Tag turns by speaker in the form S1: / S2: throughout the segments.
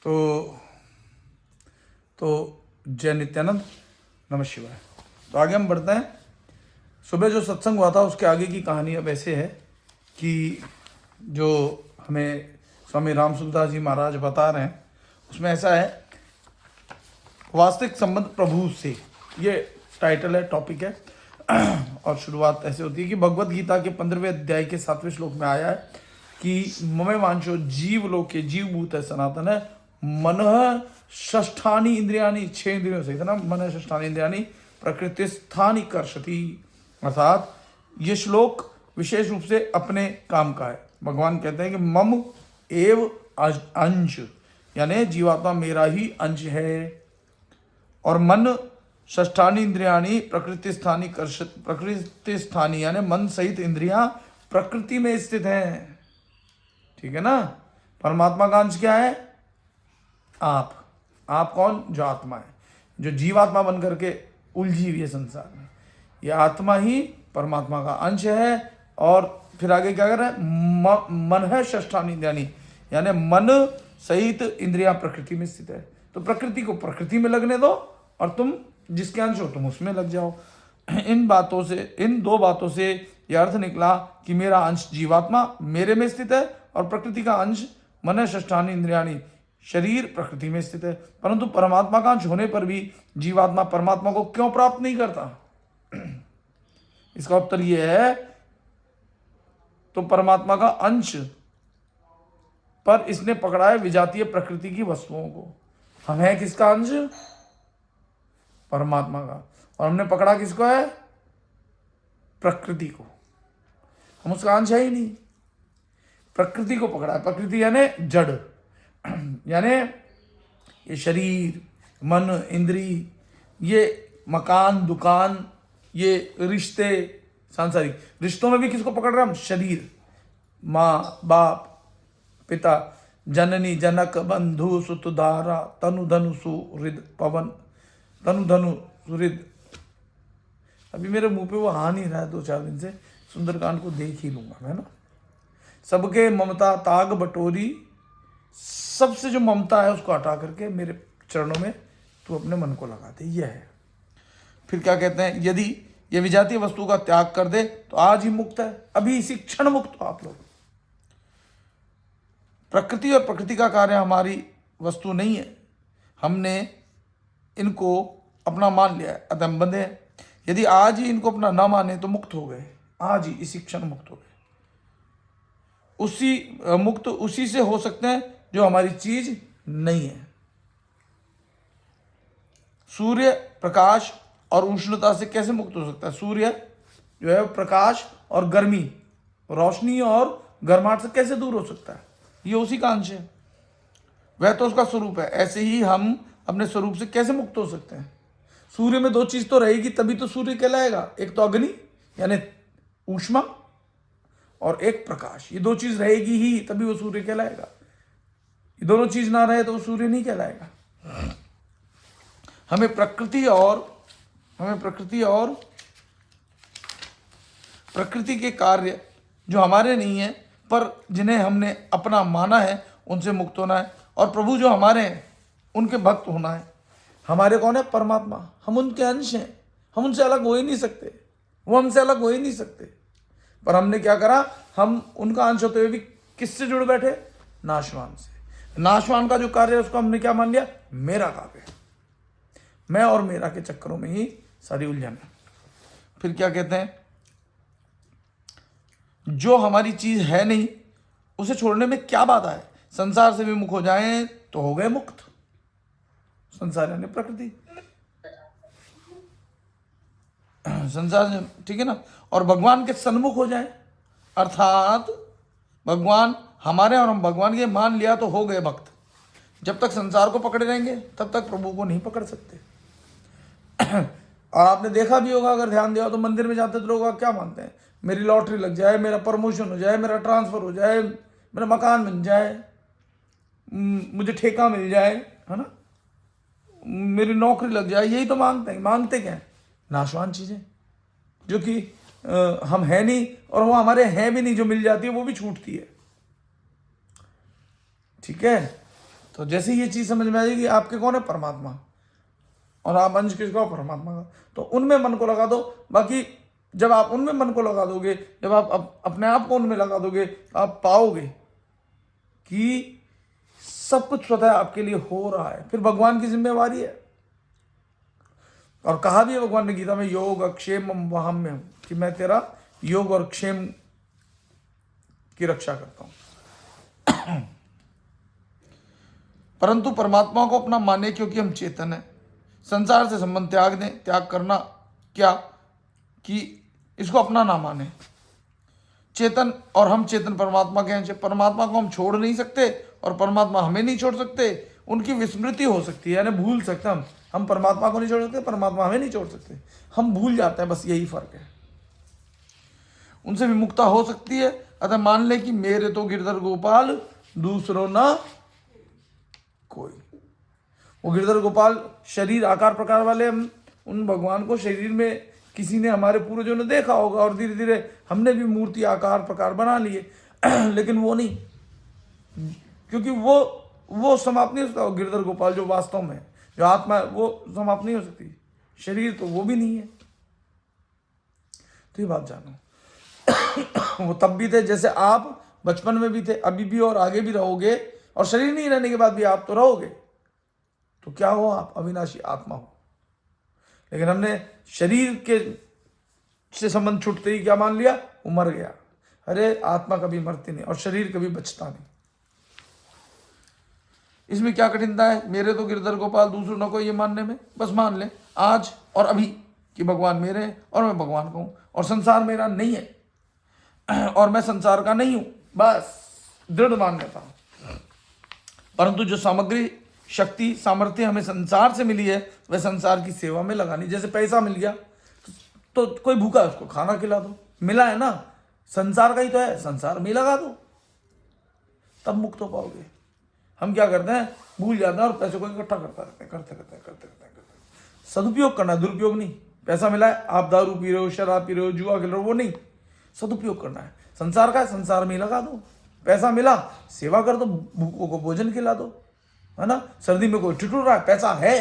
S1: तो जय नित्यानंद, नमः शिवाय। तो आगे हम बढ़ते हैं। सुबह जो सत्संग हुआ था उसके आगे की कहानी अब ऐसे है कि जो हमें स्वामी राम सुखदास जी महाराज बता रहे हैं उसमें ऐसा है, वास्तविक संबंध प्रभु से, ये टाइटल है, टॉपिक है। और शुरुआत ऐसे होती है कि भगवत गीता के 15वें अध्याय के 7वें श्लोक में आया है कि ममे वांचो जीव लोके, जीव भूत है, सनातन है, मन षष्ठानी इंद्रियानी, 6 इंद्रियों से ना, मन षष्ठानी इंद्रियानी प्रकृति स्थानी कर्षति। अर्थात ये श्लोक विशेष रूप से अपने काम का है। भगवान कहते हैं कि मम एव अंश, यानी जीवात्मा मेरा ही अंश है, और मन षष्ठानी इंद्रियाणी प्रकृति स्थानी कर्षति, प्रकृति स्थानी यानी मन सहित इंद्रियां प्रकृति में स्थित हैं। ठीक है ना। परमात्मा का अंश क्या है? आप कौन? जो आत्मा है, जो जीवात्मा बन करके उलझी हुई है संसार में, यह आत्मा ही परमात्मा का अंश है। और फिर आगे क्या कर रहा है? मन है षष्ठानी इंद्रियाणी, यानी मन सहित इंद्रियां प्रकृति में स्थित है। तो प्रकृति को प्रकृति में लगने दो और तुम जिसके अंश हो तुम उसमें लग जाओ। इन बातों से, इन दो बातों से यह अर्थ निकला कि मेरा अंश जीवात्मा मेरे में स्थित है और प्रकृति का अंश मन षष्ठानी इंद्रियाणी शरीर प्रकृति में स्थित है। परंतु परमात्मा का अंश होने पर भी जीवात्मा परमात्मा को क्यों प्राप्त नहीं करता? इसका उत्तर यह है, तो परमात्मा का अंश पर इसने पकड़ा है विजातीय प्रकृति की वस्तुओं को। हम हैं किसका अंश? परमात्मा का। और हमने पकड़ा किसको है? प्रकृति को। हम उसका अंश है ही नहीं, प्रकृति को पकड़ा है। प्रकृति यानी जड़, यानी ये शरीर, मन, इंद्री, ये मकान, दुकान, ये रिश्ते, सांसारिक रिश्तों में भी किसको पकड़ रहे हम? शरीर, माँ बाप, पिता, जननी जनक बंधु सुत धारा, तनु धनु सुहृद पवन, तनु धनु सुहृद। अभी मेरे मुंह पे वो आ नहीं रहा है 2-4 दिन से, सुंदरकांड को देख ही लूंगा मैं ना। सबके ममता ताग बटोरी, सबसे जो ममता है उसको हटा करके मेरे चरणों में तू अपने मन को लगा दे, यह है। फिर क्या कहते हैं? यदि ये विजातीय वस्तु का त्याग कर दे तो आज ही मुक्त है, अभी इसी क्षण मुक्त हो आप लोग। प्रकृति और प्रकृति का कार्य हमारी वस्तु नहीं है, हमने इनको अपना मान लिया है, अतः हम बंधे हैं। यदि आज ही इनको अपना ना माने तो मुक्त हो गए, आज ही इसी क्षण मुक्त हो गए। मुक्त उसी से हो सकते हैं जो हमारी चीज नहीं है। सूर्य प्रकाश और उष्णता से कैसे मुक्त हो सकता है? सूर्य जो है प्रकाश और गर्मी, रोशनी और गर्माहट से कैसे दूर हो सकता है? ये उसी का अंश है, वह तो उसका स्वरूप है। ऐसे ही हम अपने स्वरूप से कैसे मुक्त हो सकते हैं? सूर्य में 2 चीज तो रहेगी तभी तो सूर्य कहलाएगा, एक तो अग्नि यानी ऊष्मा, और एक प्रकाश। ये 2 चीज रहेगी ही तभी वो सूर्य कहलाएगा। ये दोनों चीज ना रहे तो वो सूर्य नहीं कहलाएगा। हमें प्रकृति और प्रकृति के कार्य जो हमारे नहीं है पर जिन्हें हमने अपना माना है उनसे मुक्त होना है। और प्रभु जो हमारे हैं उनके भक्त होना है। हमारे कौन है? परमात्मा। हम उनके अंश हैं, हम उनसे अलग हो ही नहीं सकते, वो हमसे अलग हो ही नहीं सकते। पर हमने क्या करा? हम उनका अंश होते हुए भी किससे जुड़ बैठे? नाशवान से। नाशवान का जो कार्य है उसको हमने क्या मान लिया? मेरा कार्य है। मैं और मेरा के चक्करों में ही सारी उलझन है। फिर क्या कहते हैं? जो हमारी चीज है नहीं उसे छोड़ने में क्या बाधा है? संसार से विमुख हो जाएं तो हो गए मुक्त। संसार यानी प्रकृति, संसार से, ठीक है ना। और भगवान के सन्मुख हो जाए, अर्थात भगवान हमारे और हम भगवान के मान लिया तो हो गए भक्त। जब तक संसार को पकड़े रहेंगे तब तक प्रभु को नहीं पकड़ सकते। और आपने देखा भी होगा, अगर ध्यान दिया तो मंदिर में जाते तो लोग क्या मानते हैं? मेरी लॉटरी लग जाए, मेरा प्रमोशन हो जाए, मेरा ट्रांसफर हो जाए, मेरा मकान बन जाए, मुझे ठेका मिल जाए, है ना, मेरी नौकरी लग जाए, यही तो मांगते हैं। मांगते क्या है? नाशवान चीजें जो कि हम है नहीं, और वो हमारे हैं भी नहीं, जो मिल जाती है वो भी छूटती है। ठीक है। तो जैसे ये चीज़ समझ में आ जाएगी आपके कौन है, परमात्मा, और आप अंश किसका हो, परमात्मा का, तो उनमें मन को लगा दो। बाकी जब आप उनमें मन को लगा दोगे, जब आप अपने आप को उनमें लगा दोगे, तो आप पाओगे कि सब कुछ स्वतः आपके लिए हो रहा है। फिर भगवान की जिम्मेवारी है, और कहा भी है भगवान ने गीता में, योग अक्षेम वहम में हूं, कि मैं तेरा योग और क्षेम की रक्षा करता हूं। परंतु परमात्मा को अपना माने, क्योंकि हम चेतन है। संसार से संबंध त्याग दें। त्याग करना क्या, कि इसको अपना ना माने। चेतन और हम चेतन परमात्मा के हैं। परमात्मा को हम छोड़ नहीं सकते और परमात्मा हमें नहीं छोड़ सकते। उनकी विस्मृति हो सकती है, यानी भूल सकते हम परमात्मा को नहीं छोड़ सकते, परमात्मा हमें नहीं छोड़ सकते, हम भूल जाते हैं, बस यही फर्क है। उनसे विमुक्ता हो सकती है। अतः मान ले कि मेरे तो गिरधर गोपाल, दूसरों ना कोई। वो गिरधर गोपाल शरीर आकार प्रकार वाले, हम उन भगवान को शरीर में किसी ने, हमारे पूर्वजों ने देखा होगा, और धीरे धीरे हमने भी मूर्ति आकार प्रकार बना लिए। लेकिन वो नहीं, क्योंकि वो समाप्त नहीं हो सकता। गिरधर गोपाल जो वास्तव में जो आत्मा है, वो समाप्त नहीं हो सकती। शरीर तो वो भी नहीं है। तो ये बात जानो। वो तब भी थे जैसे आप बचपन में भी थे, अभी भी और आगे भी रहोगे, और शरीर नहीं रहने के बाद भी आप तो रहोगे। तो क्या हो, आप अविनाशी आत्मा हो। लेकिन हमने शरीर के से संबंध छूटते ही क्या मान लिया, वो मर गया। अरे आत्मा कभी मरती नहीं और शरीर कभी बचता नहीं। इसमें क्या कठिनता है, मेरे तो गिरधर गोपाल, दूसरों न कोई, ये मानने में। बस मान ले आज और अभी कि भगवान मेरे हैं और मैं भगवान का हूं, और संसार मेरा नहीं है और मैं संसार का नहीं हूं। बस दृढ़ मान्यता। परंतु जो सामग्री, शक्ति, सामर्थ्य हमें संसार से मिली है, वह संसार की सेवा में लगानी। जैसे पैसा मिल गया तो कोई भूखा है, उसको खाना खिला दो, मिला है ना, संसार का ही तो है, संसार में लगा दो, तब मुक्त हो पाओगे। हम क्या करते हैं, भूल जाते हैं और पैसे को इकट्ठा करते रहते हैं। सदुपयोग करना है, दुरुपयोग नहीं। पैसा मिला है, आप दारू पी रहे हो, शराब पी रहे हो, जुआ खेल रहे हो, वो नहीं, सदुपयोग करना है। संसार का है, संसार में ही लगा दो। पैसा मिला, सेवा कर दो, भूखों को भोजन खिला दो, है ना। सर्दी में कोई ठिठुर रहा है, पैसा है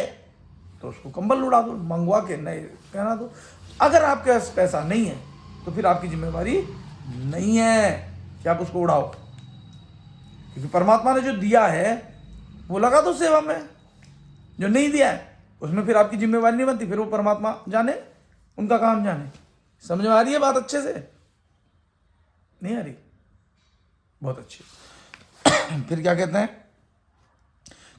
S1: तो उसको कंबल उड़ा दो, मंगवा के नए पहना दो। अगर आपके पास पैसा नहीं है तो फिर आपकी जिम्मेवारी नहीं है कि आप उसको उड़ाओ, क्योंकि परमात्मा ने जो दिया है वो लगा दो सेवा में। जो नहीं दिया है उसमें फिर आपकी जिम्मेवारी नहीं बनती, फिर वो परमात्मा जाने, उनका काम जाने। समझ में आ रही है बात अच्छे से? नहीं आ रही? बहुत अच्छी। फिर क्या कहते हैं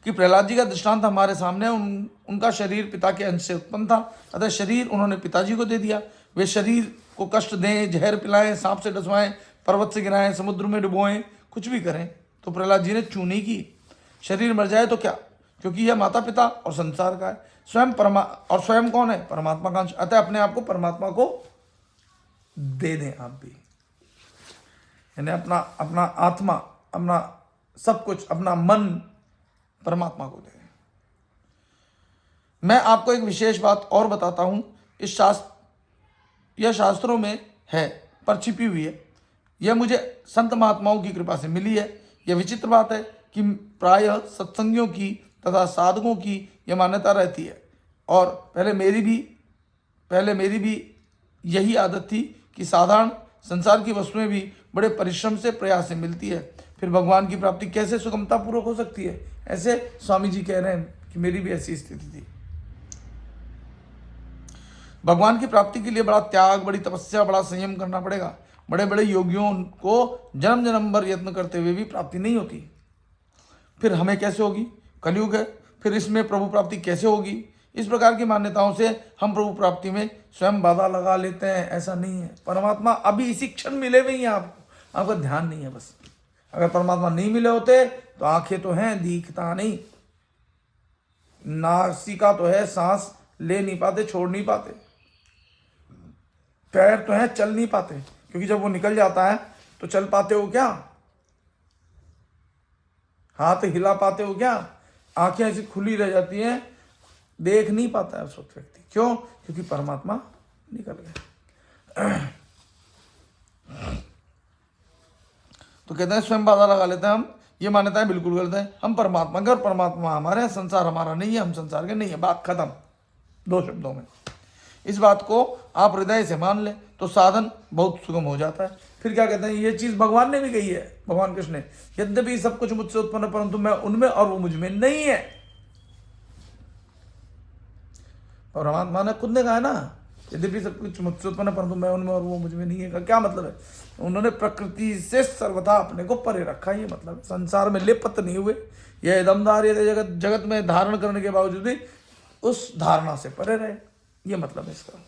S1: कि प्रहलाद जी का दृष्टांत हमारे सामने है। उनका शरीर पिता के अंश से उत्पन्न था, अतः शरीर उन्होंने पिताजी को दे दिया। वे शरीर को कष्ट दें, जहर पिलाएं, सांप से डसवाएं, पर्वत से गिराएं, समुद्र में डुबोएं, कुछ भी करें, तो प्रहलाद जी ने चूनी की। शरीर मर जाए तो क्या, क्योंकि यह माता पिता और संसार का है। और स्वयं कौन है, परमात्मा का अंश। अतः अपने आप को परमात्मा को दे दें आप भी, यानी अपना आत्मा, अपना सब कुछ, अपना मन परमात्मा को दे। मैं आपको एक विशेष बात और बताता हूं, यह शास्त्रों में है पर छिपी हुई है। यह मुझे संत महात्माओं की कृपा से मिली है। यह विचित्र बात है कि प्रायः सत्संगियों की तथा साधकों की यह मान्यता रहती है, और पहले मेरी भी यही आदत थी कि साधारण संसार की वस्तुएं भी बड़े परिश्रम से, प्रयास से मिलती है, फिर भगवान की प्राप्ति कैसे सुगमता पूर्वक हो सकती है। ऐसे स्वामी जी कह रहे हैं कि मेरी भी ऐसी स्थिति थी। भगवान की प्राप्ति के लिए बड़ा त्याग, बड़ी तपस्या, बड़ा संयम करना पड़ेगा। बड़े बड़े योगियों को जन्म जन्म भर यत्न करते हुए भी प्राप्ति नहीं होती। फिर हमें कैसे होगी, कलयुग है, फिर इसमें प्रभु प्राप्ति कैसे होगी। इस प्रकार की मान्यताओं से हम प्रभु प्राप्ति में स्वयं बाधा लगा लेते हैं। ऐसा नहीं है, परमात्मा अभी इसी क्षण मिले हुए ही आपको, आपका ध्यान नहीं है बस। अगर परमात्मा नहीं मिले होते तो आंखें तो हैं, दिखता नहीं, नासिका तो है, सांस ले नहीं पाते, छोड़ नहीं पाते, पैर तो हैं, चल नहीं पाते, क्योंकि जब वो निकल जाता है तो चल पाते हो क्या, हाथ हिला पाते हो क्या, आंखें ऐसी खुली रह जाती हैं, देख नहीं पाता है उस वक्त व्यक्ति। क्यों? क्योंकि परमात्मा निकल गया। तो कहते हैं स्वयं बाधा लगा लेते हैं हम। ये मान्यताएं बिल्कुल गलत है। हम परमात्मा के और परमात्मा हमारे हैं, संसार हमारा नहीं है, हम संसार के नहीं है। बात खत्म, 2 शब्दों में। इस बात को आप हृदय से मान लें तो साधन बहुत सुगम हो जाता है। फिर क्या कहते हैं, ये चीज भगवान ने भी कही है, भगवान कृष्ण ने, यद्यपि सब कुछ मुझसे उत्पन्न है परंतु मैं उनमें और वो मुझ में नहीं है। परमात्मा ने खुद ने कहा है ना, यद्यपि सब कुछ मुझसे उत्पन्न है परंतु मैं उनमें और वो मुझ में नहीं है। का क्या मतलब है? उन्होंने प्रकृति से सर्वथा अपने को परे रखा, ये मतलब है। संसार में लिप्त नहीं हुए, यह इदमदार ये जगत जगत में धारण करने के बावजूद भी उस धारणा से परे रहे, ये मतलब है इसका।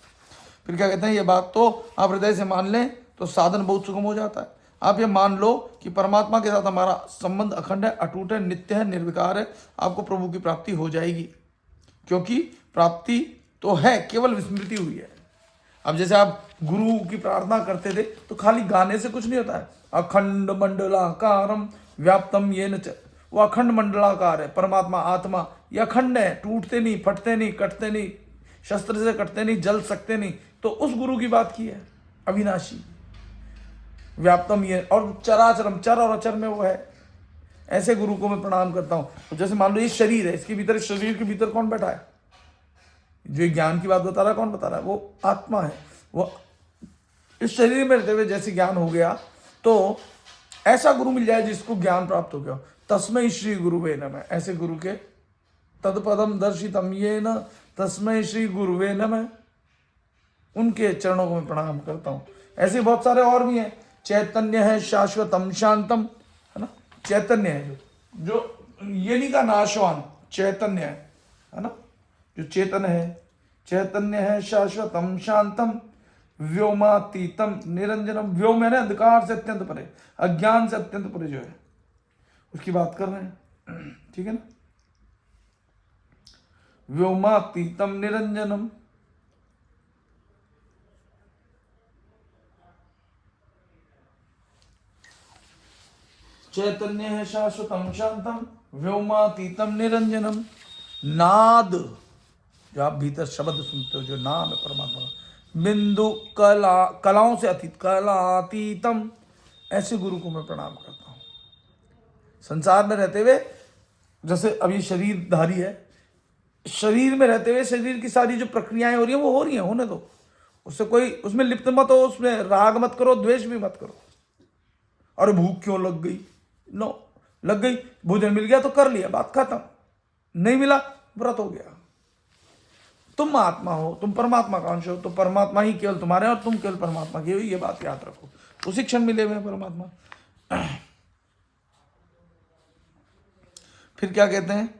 S1: फिर क्या कहते हैं, ये बात तो आप हृदय से मान लें तो साधन बहुत सुगम हो जाता है। आप ये मान लो कि परमात्मा के साथ हमारा संबंध अखंड है, अटूट है, नित्य है, निर्विकार है। आपको प्रभु की प्राप्ति हो जाएगी, क्योंकि प्राप्ति तो है, केवल विस्मृति हुई है। अब जैसे आप गुरु की प्रार्थना करते थे तो खाली गाने से कुछ नहीं होता है। अखंड मंडलाकारम व्याप्तम येन च, वो अखंड मंडलाकार है। परमात्मा आत्मा ये अखंड है, टूटते नहीं, फटते नहीं, कटते नहीं, शस्त्र से कटते नहीं, जल सकते नहीं। तो उस गुरु की बात की है, अविनाशी, व्याप्तम ये, और चराचरम, चर और अचर में वो है। ऐसे गुरु को मैं प्रणाम करता हूं। तो जैसे मान लो ये शरीर है, इसके भीतर, शरीर के भीतर कौन बैठा है? जो ज्ञान की बात बता रहा है, कौन बता रहा है? वो आत्मा है। वो इस शरीर में रहते हुए जैसे ज्ञान हो गया, तो ऐसा गुरु मिल जाए जिसको ज्ञान प्राप्त हो गया। तस्मै श्री गुरुवे नमः, ऐसे गुरु के तत्पदम दर्शितम ये न, तस्मै श्री गुरुवे नमः, उनके चरणों को मैं प्रणाम करता हूँ। ऐसे बहुत सारे और भी हैं। चैतन्य है शाश्वतम शांतम, है ना, चैतन्य है जो ये नहीं का नाशवान, चैतन्य है ना, जो चेतन है। चैतन्य है शाश्वतम शांतम व्योमातीतम निरंजनम, व्योम है ना अंधकार से अत्यंत परे, अज्ञान से अत्यंत परे जो है, उसकी बात कर रहे हैं, ठीक है ना। व्योमातीतम निरंजनम, चैतन्य है शाश्वतम शांतम व्योमातीतम निरंजनम। नाद, जो आप भीतर शब्द सुनते हो, जो नाम है परमात्मा का, बिंदु कला, कलाओं से अतीत, कलातीतम, ऐसे गुरु को मैं प्रणाम करता हूँ। संसार में रहते हुए, जैसे अभी शरीरधारी है, शरीर में रहते हुए शरीर की सारी जो प्रक्रियाएं हो रही हैं वो हो रही हैं, होने दो, उससे कोई, उसमें लिप्त मत हो, उसमें राग मत करो, द्वेष भी मत करो। और भूख क्यों लग गई? नो, लग गई, भोजन मिल गया तो कर लिया, बात खत्म। नहीं मिला, व्रत हो गया। तुम आत्मा हो, तुम परमात्मा का अंश हो, तो परमात्मा ही केवल तुम्हारे और तुम केवल परमात्मा के हो, ये बात याद रखो। उसी क्षण मिले हुए परमात्मा। फिर क्या कहते हैं,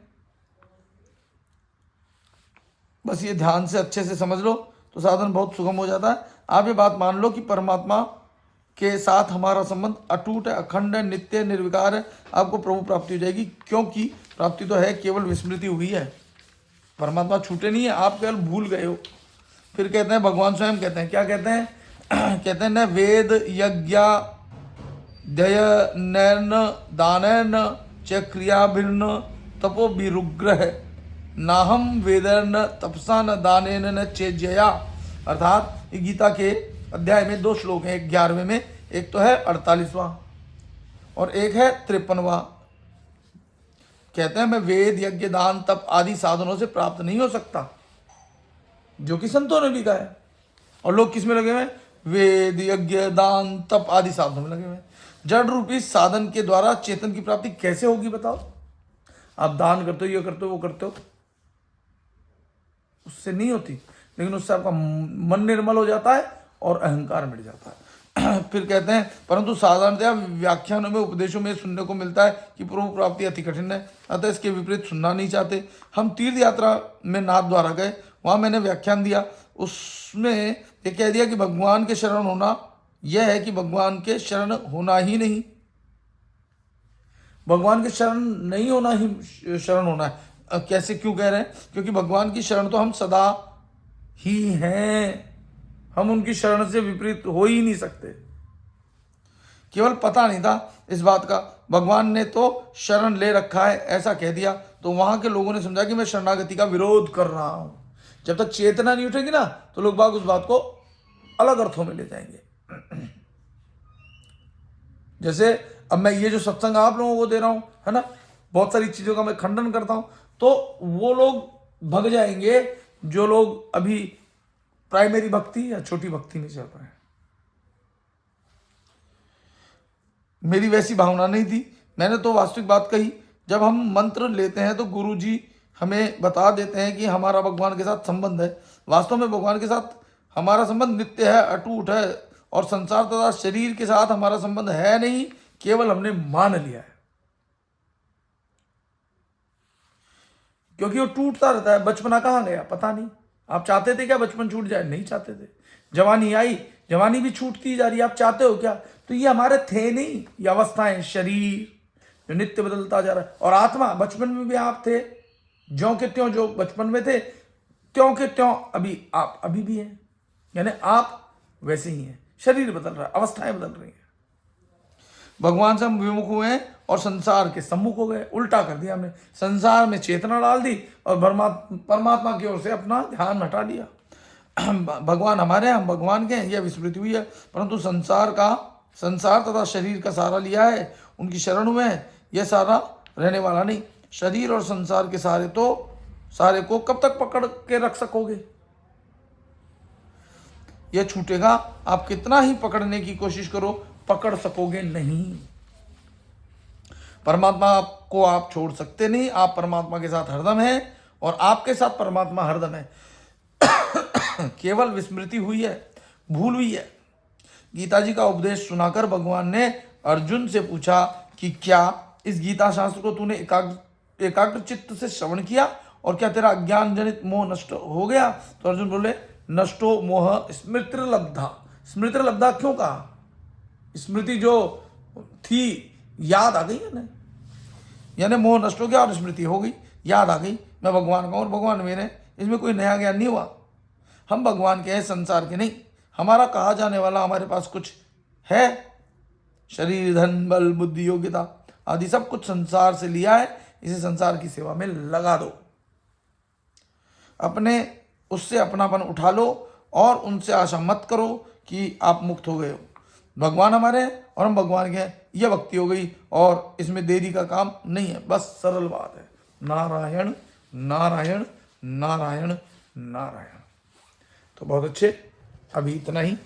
S1: बस ये ध्यान से अच्छे से समझ लो तो साधन बहुत सुगम हो जाता है। आप ये बात मान लो कि परमात्मा के साथ हमारा संबंध अटूट है, अखंड है, नित्य है, निर्विकार है। आपको प्रभु प्राप्ति हो जाएगी, क्योंकि प्राप्ति तो है, केवल विस्मृति हुई है। परमात्मा छूटे नहीं है, आप केवल भूल गए हो। फिर कहते हैं, भगवान स्वयं कहते हैं, क्या कहते हैं? कहते हैं न वेद यज्ञ दयनैन दानैन च क्रियाभिर्न तपो विरुग्रह नाहम वेदैन तपसा न दानेन न चेज्यया। अर्थात ये गीता के अध्याय में 2 श्लोक हैं, 11वें में, एक तो है 48वां और एक है 53वां। कहते हैं मैं वेद यज्ञ दान तप आदि साधनों से प्राप्त नहीं हो सकता, जो कि संतों ने भी कहा है। और लोग किस में लगे हुए? वेद यज्ञ दान तप आदि साधनों में लगे हुए। जड़ रूपी साधन के द्वारा चेतन की प्राप्ति कैसे होगी बताओ? आप दान करते हो, ये करते हो, वो करते हो, उससे नहीं होती, लेकिन उससे आपका मन निर्मल हो जाता है और अहंकार मिट जाता है। फिर कहते हैं परंतु साधारणतया व्याख्यानों में, उपदेशों में सुनने को मिलता है कि प्रभु प्राप्ति अति कठिन है, अतः इसके विपरीत सुनना नहीं चाहते। हम तीर्थ यात्रा में नाथ द्वारा गए, वहाँ मैंने व्याख्यान दिया, उसमें ये कह दिया कि भगवान के शरण होना यह है कि भगवान के शरण होना ही नहीं, भगवान के शरण नहीं होना ही शरण होना है। कैसे, क्यों कह रहे हैं? क्योंकि भगवान की शरण तो हम सदा ही हैं, हम उनकी शरण से विपरीत हो ही नहीं सकते। केवल पता नहीं था इस बात का, भगवान ने तो शरण ले रखा है ऐसा कह दिया, तो वहां के लोगों ने समझा कि मैं शरणागति का विरोध कर रहा हूं। जब तक चेतना नहीं उठेगी ना, तो लोग बाग उस बात को अलग अर्थों में ले जाएंगे। जैसे अब मैं ये जो सत्संग आप लोगों को दे रहा हूं, है ना, बहुत सारी चीजों का मैं खंडन करता हूं, तो वो लोग भग जाएंगे जो लोग अभी प्राइमरी भक्ति या छोटी भक्ति में चल रहे हैं। मेरी वैसी भावना नहीं थी, मैंने तो वास्तविक बात कही। जब हम मंत्र लेते हैं तो गुरु जी हमें बता देते हैं कि हमारा भगवान के साथ संबंध है। वास्तव में भगवान के साथ हमारा संबंध नित्य है, अटूट है, और संसार तथा शरीर के साथ हमारा संबंध है नहीं, केवल हमने मान लिया है, क्योंकि वो टूटता रहता है। बचपना कहाँ गया पता नहीं। आप चाहते थे क्या बचपन छूट जाए? नहीं चाहते थे। जवानी आई, जवानी भी छूटती जा रही है, आप चाहते हो क्या? तो ये हमारे थे नहीं, ये अवस्थाएं, शरीर जो नित्य बदलता जा रहा है। और आत्मा, बचपन में भी आप थे, ज्यों के त्यों जो बचपन में थे त्यों के त्यों अभी आप अभी भी हैं, यानी आप वैसे ही हैं। शरीर बदल रहा है, अवस्थाएं बदल रही हैं। भगवान से हम विमुख हुए हैं और संसार के सम्मुख हो गए। उल्टा कर दिया हमने, संसार में चेतना डाल दी और परमात्मा की ओर से अपना ध्यान हटा लिया। भगवान हमारे हैं, हम भगवान के हैं, यह विस्मृति हुई है। परंतु संसार तथा शरीर का सहारा लिया है, उनकी शरण में है, यह सहारा रहने वाला नहीं। शरीर और संसार के सहारे को कब तक पकड़ के रख सकोगे? यह छूटेगा। आप कितना ही पकड़ने की कोशिश करो, पकड़ सकोगे नहीं। परमात्मा को आप छोड़ सकते नहीं। आप परमात्मा के साथ हरदम हैं और आपके साथ परमात्मा हरदम है। केवल विस्मृति हुई है, भूल हुई है। गीता जी का उपदेश सुनाकर भगवान ने अर्जुन से पूछा कि क्या इस गीता शास्त्र को तूने एकाग्र चित्त से श्रवण किया और क्या तेरा अज्ञान जनित मोह नष्ट हो गया? तो अर्जुन बोले, नष्टो मोह स्मृतिर्लब्धा। स्मृतिर्लब्धा क्यों कहा? स्मृति जो थी याद आ गई है ना, यानी मोह नष्ट हो गया और स्मृति हो गई, याद आ गई। मैं भगवान का और भगवान मेरे, इसमें कोई नया ज्ञान नहीं हुआ। हम भगवान के हैं, संसार के नहीं। हमारा कहा जाने वाला हमारे पास कुछ है? शरीर, धन, बल, बुद्धि, योग्यता आदि सब कुछ संसार से लिया है। इसे संसार की सेवा में लगा दो, अपने उससे अपनापन उठा लो और उनसे आशा मत करो कि आप मुक्त हो गए हो। भगवान हमारे हैं और हम भगवान के हैं, यह भक्ति हो गई और इसमें देरी का काम नहीं है। बस सरल बात है, नारायण नारायण नारायण नारायण। तो बहुत अच्छे, अभी इतना ही।